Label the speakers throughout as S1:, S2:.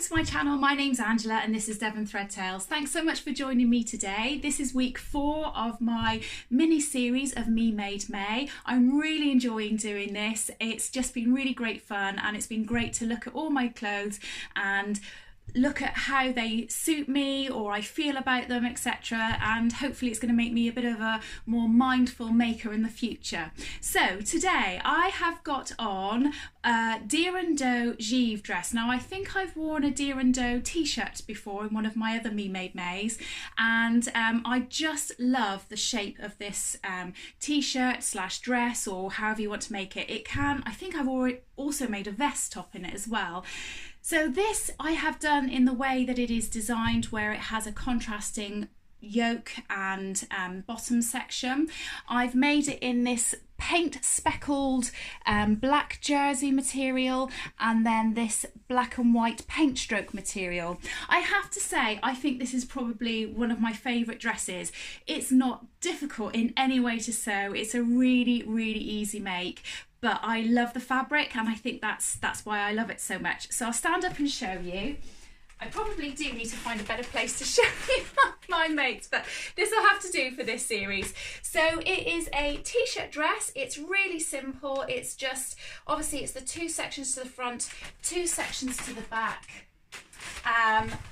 S1: to my channel. My name's Angela and this is Devon Threadtails. Thanks so much for joining me today. This is week 4 of my mini series of Me Made May. I'm really enjoying doing this. It's just been really great fun and it's been great to look at all my clothes and look at how they suit me or I feel about them, etc. And hopefully it's going to make me a bit of a more mindful maker in the future. So today I have got on a Deer and Doe Givre dress. Now I think I've worn a Deer and Doe t-shirt before in one of my other Me Made Mays, and I just love the shape of this t-shirt slash dress, or however you want to make it. I think I've already also made a vest top in it as well. So this I have done in the way that it is designed, where it has a contrasting yoke and bottom section. I've made it in this paint speckled black jersey material and then this black and white paint stroke material. I have to say, I think this is probably one of my favourite dresses. It's not difficult in any way to sew. It's a really easy make. But I love the fabric and I think that's why I love it so much. So I'll stand up and show you. I probably do need to find a better place to show you my mates, but this will have to do for this series. So it is a t-shirt dress. It's really simple. It's just, obviously it's the 2 sections to the front, 2 sections to the back.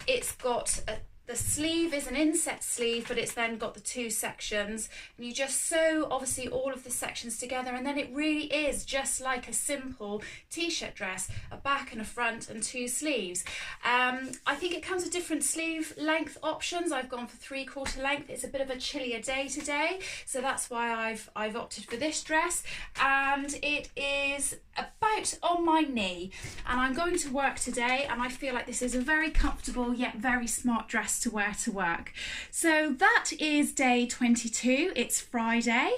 S1: It's got the sleeve is an inset sleeve, but it's then got the 2 sections, and you just sew obviously all of the sections together, and then it really is just like a simple t-shirt dress, a back and a front and 2 sleeves. I think it comes with different sleeve length options. I've gone for 3/4 length. It's a bit of a chillier day today, so that's why I've opted for this dress, and it is about on my knee, and I'm going to work today, and I feel like this is a very comfortable yet very smart dress to wear to work. So that is day 22. It's Friday.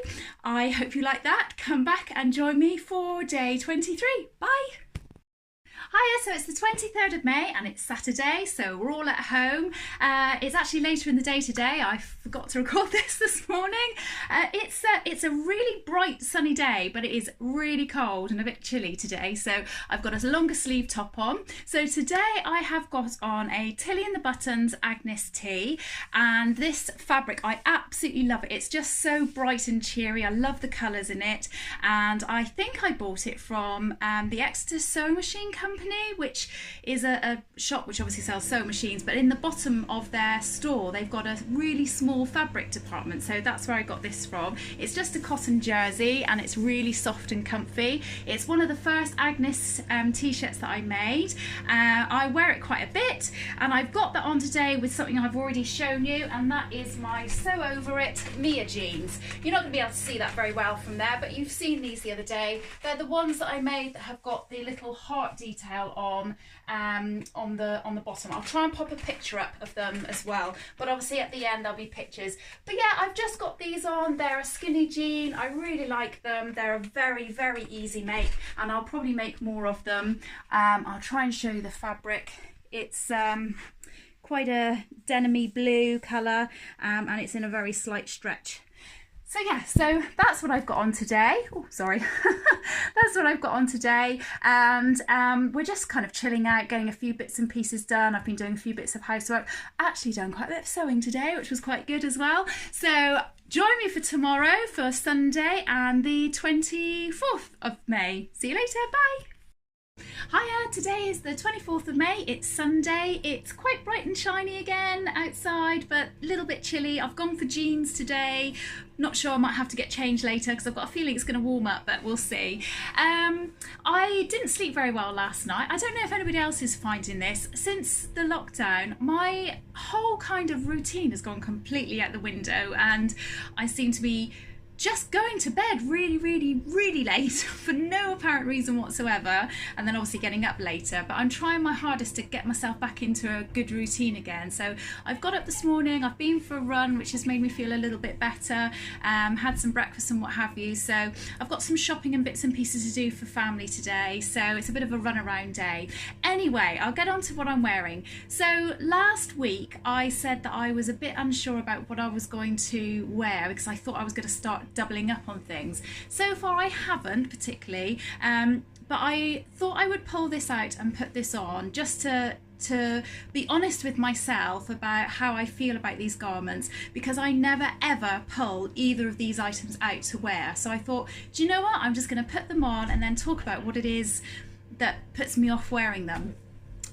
S1: I hope you like that. Come back and join me for day 23. Bye. Hiya, so it's the 23rd of May and it's Saturday, so we're all at home. It's actually later in the day today. I forgot to record this morning. It's a really bright sunny day, but it is really cold and a bit chilly today, so I've got a longer sleeve top on. So today I have got on a Tilly and the Buttons Agness tee, and this fabric, I absolutely love it. It's just so bright and cheery. I love the colours in it, and I think I bought it from the Exeter Sewing Machine Company, which is a shop which obviously sells sewing machines, but in the bottom of their store they've got a really small fabric department, so that's where I got this from. It's just a cotton jersey and it's really soft and comfy. It's one of the first Agness t-shirts that I made. I wear it quite a bit, and I've got that on today with something I've already shown you, and that is my Sew Over It Mia jeans. You're not going to be able to see that very well from there, but you've seen these the other day. They're the ones that I made that have got the little heart detail on the bottom. I'll try and pop a picture up of them as well, but obviously at the end there'll be pictures. But yeah, I've just got these on. They're a skinny jean. I really like them. They're a very easy make, and I'll probably make more of them. I'll try and show you the fabric. It's quite a denim-y blue colour, and it's in a very slight stretch. So yeah, so that's what I've got on today. Oh, sorry. That's what I've got on today. And we're just kind of chilling out, getting a few bits and pieces done. I've been doing a few bits of housework. Actually done quite a bit of sewing today, which was quite good as well. So join me for tomorrow for Sunday and the 24th of May. See you later. Bye. Hiya, today is the 24th of May, it's Sunday. It's quite bright and shiny again outside, but a little bit chilly. I've gone for jeans today. Not sure, I might have to get changed later because I've got a feeling it's going to warm up, but we'll see. I didn't sleep very well last night. I don't know if anybody else is finding this. Since the lockdown, my whole kind of routine has gone completely out the window, and I seem to be just going to bed really late for no apparent reason whatsoever, and then obviously getting up later. But I'm trying my hardest to get myself back into a good routine again. So I've got up this morning, I've been for a run, which has made me feel a little bit better, had some breakfast and what have you. So I've got some shopping and bits and pieces to do for family today, so it's a bit of a run around day. Anyway, I'll get on to what I'm wearing. So last week I said that I was a bit unsure about what I was going to wear because I thought I was going to start doubling up on things. So far I haven't particularly, but I thought I would pull this out and put this on just to to be honest with myself about how I feel about these garments, because I never ever pull either of these items out to wear. So I thought, do you know what, I'm just going to put them on and then talk about what it is that puts me off wearing them.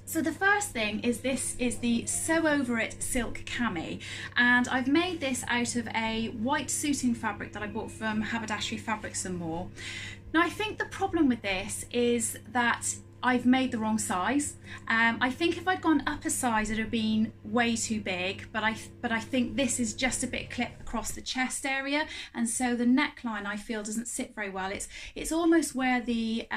S1: So the first thing is, this is the Sew Over It silk cami, and I've made this out of a white suiting fabric that I bought from Haberdashery Fabrics and More. Now I think the problem with this is that I've made the wrong size. I think if I'd gone up a size it would have been way too big, but I think this is just a bit clipped across the chest area, and so the neckline I feel doesn't sit very well. It's almost where the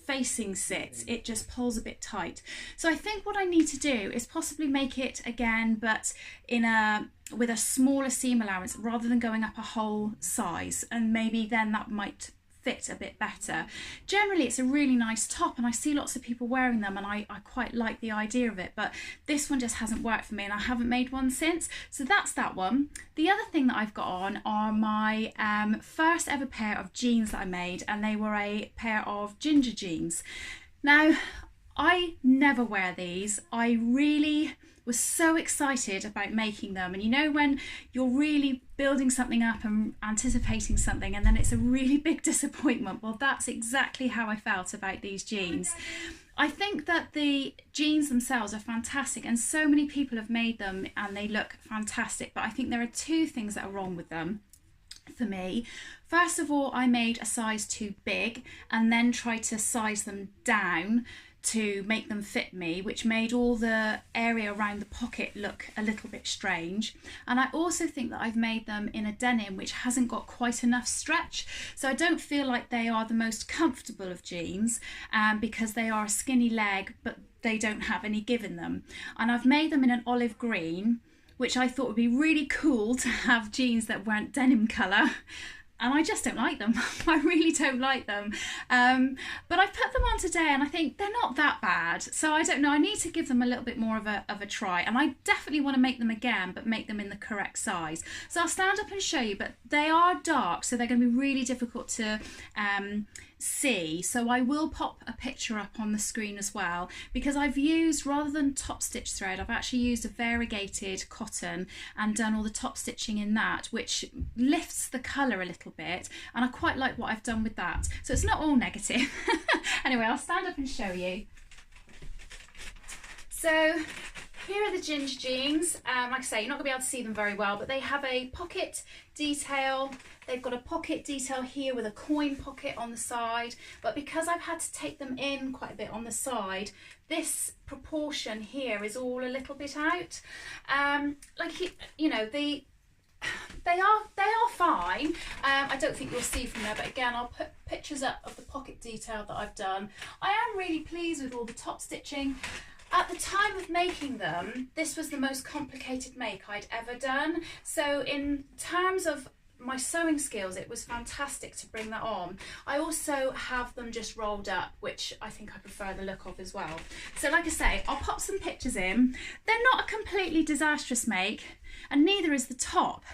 S1: facing sits, it just pulls a bit tight. So I think what I need to do is possibly make it again, but with a smaller seam allowance rather than going up a whole size, and maybe then that might fit a bit better. Generally it's a really nice top and I see lots of people wearing them, and I quite like the idea of it, but this one just hasn't worked for me and I haven't made one since. So that's that one. The other thing that I've got on are my first ever pair of jeans that I made, and they were a pair of ginger jeans. Now I never wear these. I really was so excited about making them, and you know when you're really building something up and anticipating something and then it's a really big disappointment? Well, that's exactly how I felt about these jeans. I think that the jeans themselves are fantastic and so many people have made them and they look fantastic, but I think there are two things that are wrong with them for me. First of all, I made a size too big and then tried to size them down to make them fit me, which made all the area around the pocket look a little bit strange. And I also think that I've made them in a denim which hasn't got quite enough stretch, so I don't feel like they are the most comfortable of jeans, because they are a skinny leg but they don't have any give in them. And I've made them in an olive green, which I thought would be really cool to have jeans that weren't denim colour, and I just don't like them. I really don't like them. But I put them on today and I think they're not that bad. So I don't know, I need to give them a little bit more of a try. And I definitely want to make them again, but make them in the correct size. So I'll stand up and show you, but they are dark, so they're going to be really difficult to see. So I will pop a picture up on the screen as well, because I've used, rather than top stitch thread, I've actually used a variegated cotton and done all the top stitching in that, which lifts the colour a little bit, and I quite like what I've done with that. So it's not all negative. Anyway, I'll stand up and show you. So here are the ginger jeans. Like I say, you're not going to be able to see them very well, but they have a pocket detail. They've got a pocket detail here with a coin pocket on the side, but because I've had to take them in quite a bit on the side, this proportion here is all a little bit out. Like, you know, they are fine. I don't think you'll see from there, but again, I'll put pictures up of the pocket detail that I've done. I am really pleased with all the top stitching. At the time of making them, this was the most complicated make I'd ever done. So in terms of my sewing skills, it was fantastic to bring that on. I also have them just rolled up, which I think I prefer the look of as well. So like I say, I'll pop some pictures in. They're not a completely disastrous make, and neither is the top,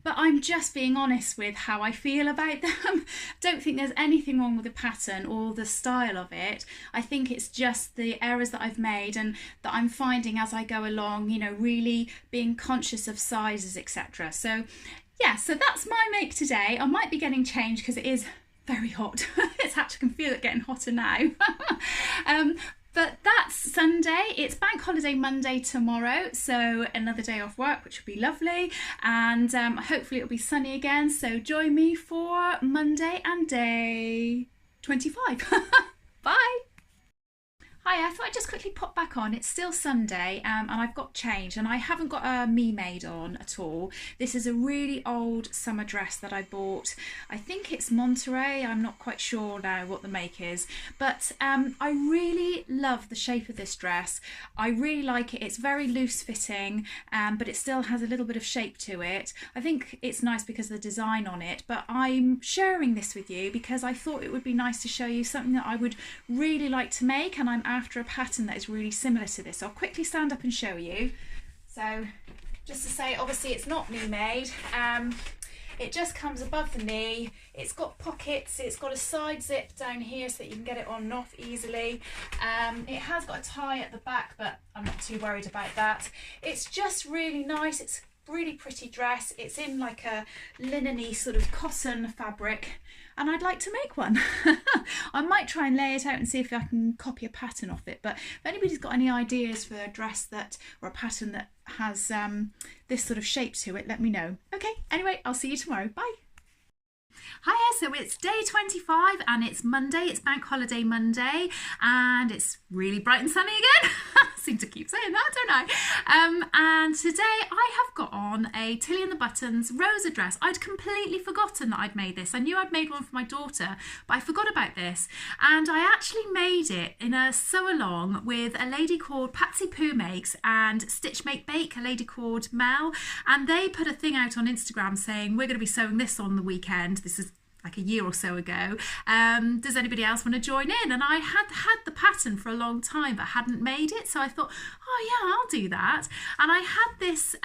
S1: but I'm just being honest with how I feel about them. Don't think there's anything wrong with the pattern or the style of it. I think it's just the errors that I've made and that I'm finding as I go along, you know, really being conscious of sizes, etc. So yeah, so that's my make today. I might be getting changed because it is very hot. It's actually, I can feel it getting hotter now. But that's Sunday. It's Bank Holiday Monday tomorrow, so another day off work, which will be lovely, and hopefully it'll be sunny again, so join me for Monday and day 25. Bye. Hi, I thought I'd just quickly pop back on. It's still Sunday and I've got changed, and I haven't got a memade on at all. This is a really old summer dress that I bought. I think it's Monterey. I'm not quite sure now what the make is, but I really love the shape of this dress. I really like it. It's very loose fitting, but it still has a little bit of shape to it. I think it's nice because of the design on it, but I'm sharing this with you because I thought it would be nice to show you something that I would really like to make, and I'm after a pattern that is really similar to this. I'll quickly stand up and show you. So just to say, obviously it's not me made. It just comes above the knee. It's got pockets. It's got a side zip down here so that you can get it on and off easily. It has got a tie at the back, but I'm not too worried about that. It's just really nice. It's really pretty dress. It's in like a linen-y sort of cotton fabric, and I'd like to make one. I might try and lay it out and see if I can copy a pattern off it, but if anybody's got any ideas for a dress that, or a pattern that has this sort of shape to it, let me know. Okay, anyway, I'll see you tomorrow. Bye. Hiya, so it's day 25 and it's Monday, it's Bank Holiday Monday, and it's really bright and sunny again. I seem to keep saying that, don't I? And today I have got on a Tilly and the Buttons Rosa dress. I'd completely forgotten that I'd made this. I knew I'd made one for my daughter, but I forgot about this. And I actually made it in a sew along with a lady called Patsy Poo Makes and Stitch Make Bake, a lady called Mel. And they put a thing out on Instagram saying, we're going to be sewing this on the weekend. This is like a year or so ago. Does anybody else want to join in? And I had the pattern for a long time but hadn't made it, so I thought, oh yeah, I'll do that. And I had this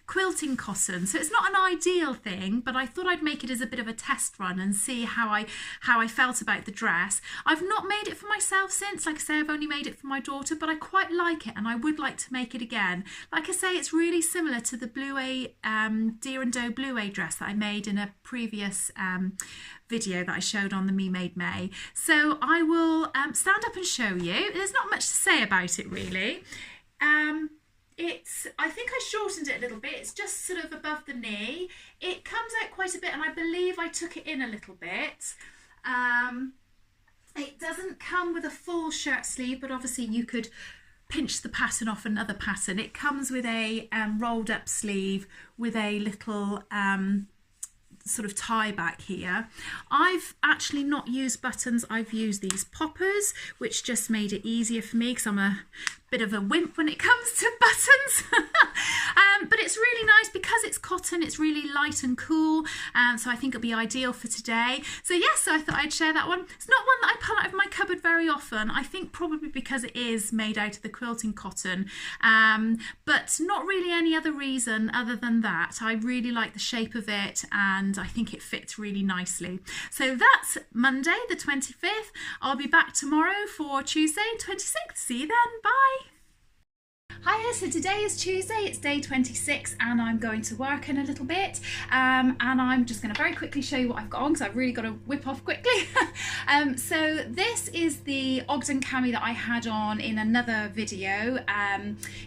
S1: quilting cotton, so it's not an ideal thing, but I thought I'd make it as a bit of a test run and see how I felt about the dress. I've not made it for myself since. Like I say, I've only made it for my daughter, but I quite like it and I would like to make it again. Like I say, it's really similar to the Blue Deer and Doe Blue dress that I made in a previous video that I showed on the Me Made May. So I will stand up and show you. There's not much to say about it really. I think I shortened it a little bit. It's just sort of above the knee. It comes out quite a bit, and I believe I took it in a little bit. It doesn't come with a full shirt sleeve, but obviously you could pinch the pattern off another pattern. It comes with a rolled up sleeve with a little sort of tie back here. I've actually not used buttons. I've used these poppers, which just made it easier for me because I'm a bit of a wimp when it comes to buttons. But it's really nice because it's cotton. It's really light and cool, so I think it'll be ideal for today. So yes, so I thought I'd share that one. It's not one that I pull out of my cupboard very often. I think probably because it is made out of the quilting cotton, but not really any other reason other than that. I really like the shape of it and I think it fits really nicely. So that's Monday the 25th. I'll be back tomorrow for Tuesday 26th. See you then. Bye. Hiya, so today is Tuesday, it's day 26 and I'm going to work in a little bit, and I'm just going to very quickly show you what I've got on because I've really got to whip off quickly. So this is the Ogden Cami that I had on in another video.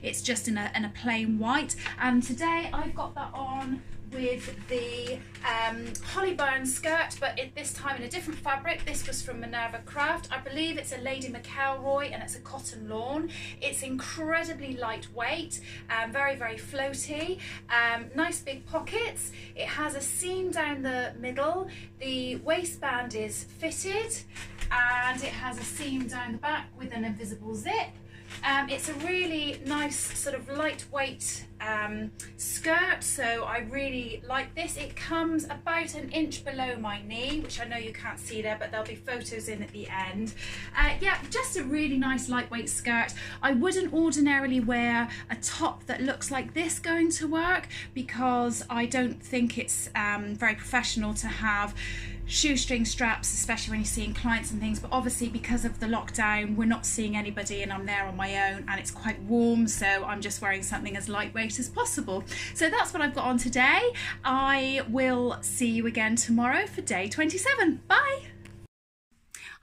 S1: It's just in a plain white, and today I've got that on with the Hollyburn skirt, but this time in a different fabric. This was from Minerva Craft. I believe it's a Lady McElroy and it's a cotton lawn. It's incredibly lightweight, very, very floaty, nice big pockets. It has a seam down the middle. The waistband is fitted and it has a seam down the back with an invisible zip. It's a really nice sort of lightweight skirt, so I really like this. It comes about an inch below my knee, which I know you can't see there, but there'll be photos in at the end. Yeah, just a really nice lightweight skirt. I wouldn't ordinarily wear a top that looks like this going to work because I don't think it's very professional to have shoestring straps, especially when you're seeing clients and things, but obviously because of the lockdown we're not seeing anybody and I'm there on my own and it's quite warm, so I'm just wearing something as lightweight as possible. So that's what I've got on today. I will see you again tomorrow for day 27. Bye.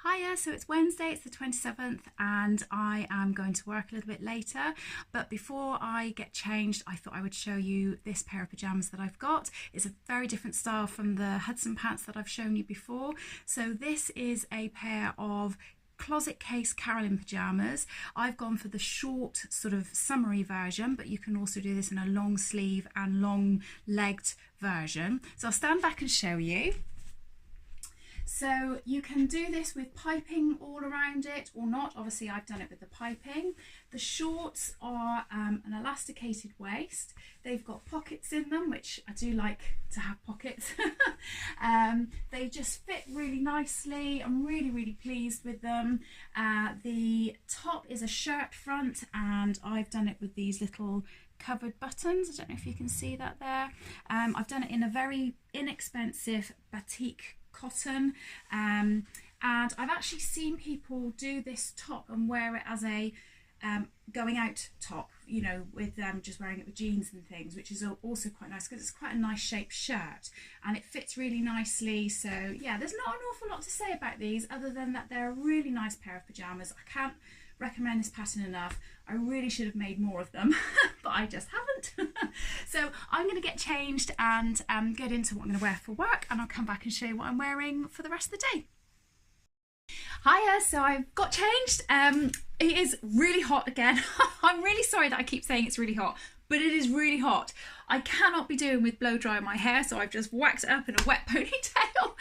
S1: Hiya, so it's Wednesday, it's the 27th and I am going to work a little bit later, but before I get changed I thought I would show you this pair of pyjamas that I've got. It's a very different style from the Hudson pants that I've shown you before. So this is a pair of closet case Carolyn pyjamas. I've gone for the short sort of summery version, but you can also do this in a long sleeve and long legged version. So I'll stand back and show you. So you can do this with piping all around it or not. Obviously I've done it with the piping. The shorts are an elasticated waist. They've got pockets in them, which I do like to have pockets. They just fit really nicely. I'm really, really pleased with them. The top is a shirt front and I've done it with these little covered buttons. I don't know if you can see that there. I've done it in a very inexpensive batik cotton, and I've actually seen people do this top and wear it as a going out top, you know, with just wearing it with jeans and things, which is also quite nice because it's quite a nice shaped shirt and it fits really nicely. So yeah, there's not an awful lot to say about these other than that they're a really nice pair of pyjamas. I can't recommend this pattern enough. I really should have made more of them but I just haven't. So I'm going to get changed and get into what I'm going to wear for work, and I'll come back and show you what I'm wearing for the rest of the day. Hiya, so I've got changed. It is really hot again. I'm really sorry that I keep saying it's really hot, but it is really hot. I cannot be doing with blow dry my hair, so I've just whacked it up in a wet ponytail.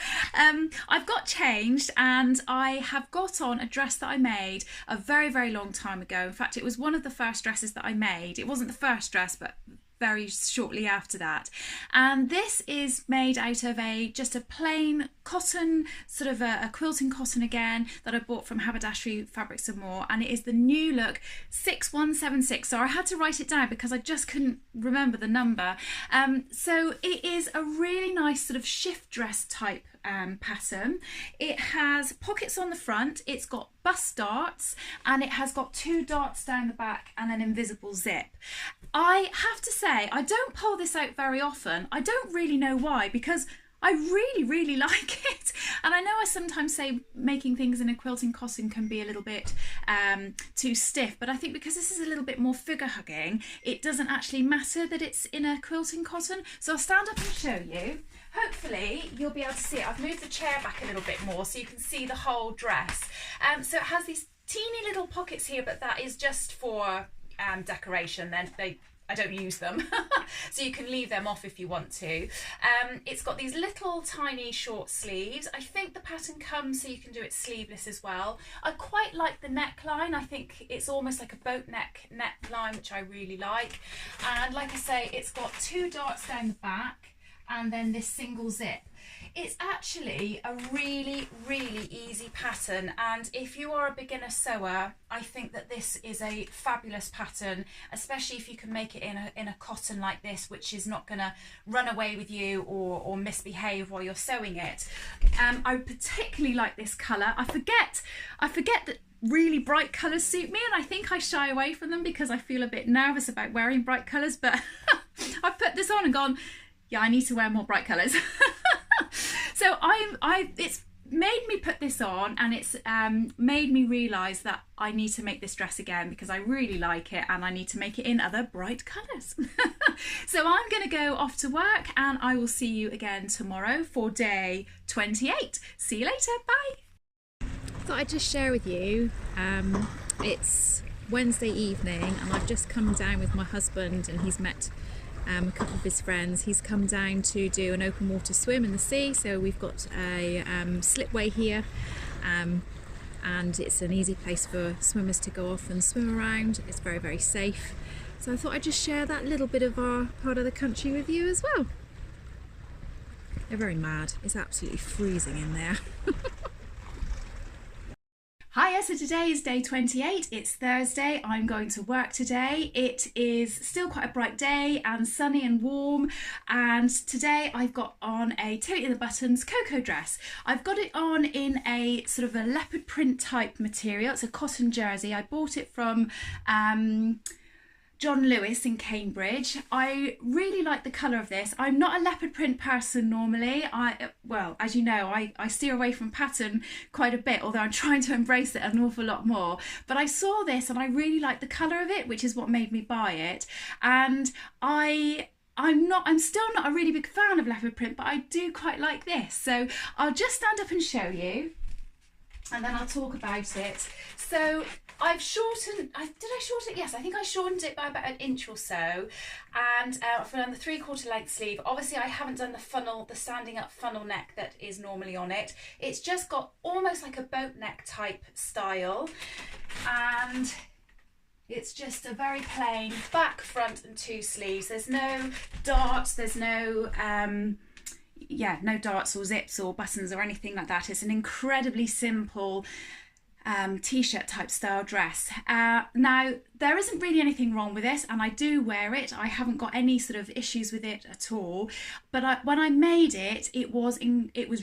S1: I've got changed and I have got on a dress that I made a very, very long time ago. In fact, it was one of the first dresses that I made. It wasn't the first dress, but very shortly after that. And this is made out of just a plain cotton, sort of a quilting cotton again, that I bought from Haberdashery Fabrics and More, and it is the New Look 6176. So I had to write it down because I just couldn't remember the number. So it is a really nice sort of shift dress type pattern. It has pockets on the front, it's got bust darts, and it has got 2 darts down the back and an invisible zip. I have to say, I don't pull this out very often. I don't really know why, because I really, really like it. And I know I sometimes say making things in a quilting cotton can be a little bit too stiff, but I think because this is a little bit more figure hugging, it doesn't actually matter that it's in a quilting cotton. So I'll stand up and show you. Hopefully you'll be able to see it. I've moved the chair back a little bit more so you can see the whole dress. So it has these teeny little pockets here, but that is just for decoration. Then I don't use them so you can leave them off if you want to. It's got these little tiny short sleeves. I think the pattern comes so you can do it sleeveless as well. I quite like the neckline. I think it's almost like a boat neckline, which I really like. And like I say, it's got 2 darts down the back and then this single zip. It's actually a really, really easy pattern, and if you are a beginner sewer, I think that this is a fabulous pattern, especially if you can make it in a cotton like this, which is not going to run away with you or misbehave while you're sewing it. I particularly like this colour. I forget that really bright colours suit me, and I think I shy away from them because I feel a bit nervous about wearing bright colours, but I've put this on and gone, yeah, I need to wear more bright colours. So it's made me put this on, and it's made me realise that I need to make this dress again because I really like it and I need to make it in other bright colours. So I'm going to go off to work, and I will see you again tomorrow for day 28. See you later, bye. Thought I'd just share with you, it's Wednesday evening and I've just come down with my husband, and he's met a couple of his friends. He's come down to do an open water swim in the sea, so we've got a slipway here, and it's an easy place for swimmers to go off and swim around. It's very, very safe. So I thought I'd just share that little bit of our part of the country with you as well. They're very mad. It's absolutely freezing in there. Hiya, so today is day 28, it's Thursday, I'm going to work today. It is still quite a bright day and sunny and warm, and today I've got on a Tilly in the Buttons Coco dress. I've got it on in a sort of a leopard print type material. It's a cotton jersey. I bought it from John Lewis in Cambridge. I really like the colour of this. I'm not a leopard print person normally. Well, as you know, I steer away from pattern quite a bit, although I'm trying to embrace it an awful lot more. But I saw this and I really like the colour of it, which is what made me buy it. And I'm still not a really big fan of leopard print, but I do quite like this. So I'll just stand up and show you, and then I'll talk about it. So I've shortened, did I shorten it? Yes, I think I shortened it by about an inch or so, and I've done the 3/4 length sleeve. Obviously I haven't done the funnel, the standing up funnel neck that is normally on it. It's just got almost like a boat neck type style, and it's just a very plain back, front and 2 sleeves. There's no darts, there's no no darts or zips or buttons or anything like that. It's an incredibly simple t-shirt type style dress. Now, there isn't really anything wrong with this, and I do wear it. I haven't got any sort of issues with it at all. But when I made it, it was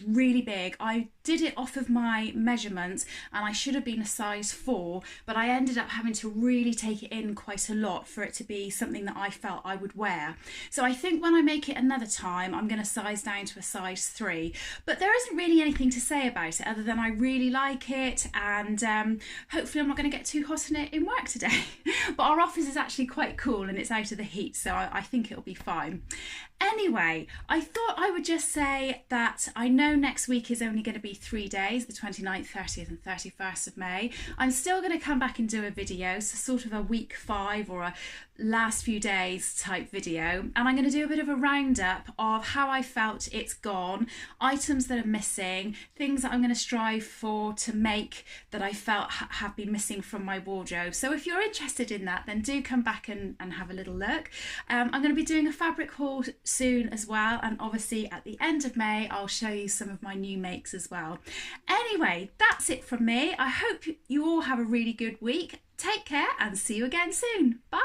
S1: really big. I did it off of my measurements, and I should have been a size 4, but I ended up having to really take it in quite a lot for it to be something that I felt I would wear. So I think when I make it another time, I'm going to size down to a size 3. But there isn't really anything to say about it other than I really like it, and hopefully I'm not going to get too hot in it in work today. But our office is actually quite cool and it's out of the heat, so I think it'll be fine. Anyway, I thought I would just say that I know next week is only going to be 3 days, the 29th, 30th and 31st of May. I'm still going to come back and do a video, so sort of a week 5 or a last few days type video, and I'm going to do a bit of a roundup of how I felt it's gone, items that are missing, things that I'm going to strive for to make that I felt have been missing from my wardrobe. So if you're interested in that, then do come back and have a little look. I'm going to be doing a fabric haul soon as well, and obviously at the end of May I'll show you some of my new makes as well. Anyway, that's it from me. I hope you all have a really good week. Take care and see you again soon. Bye.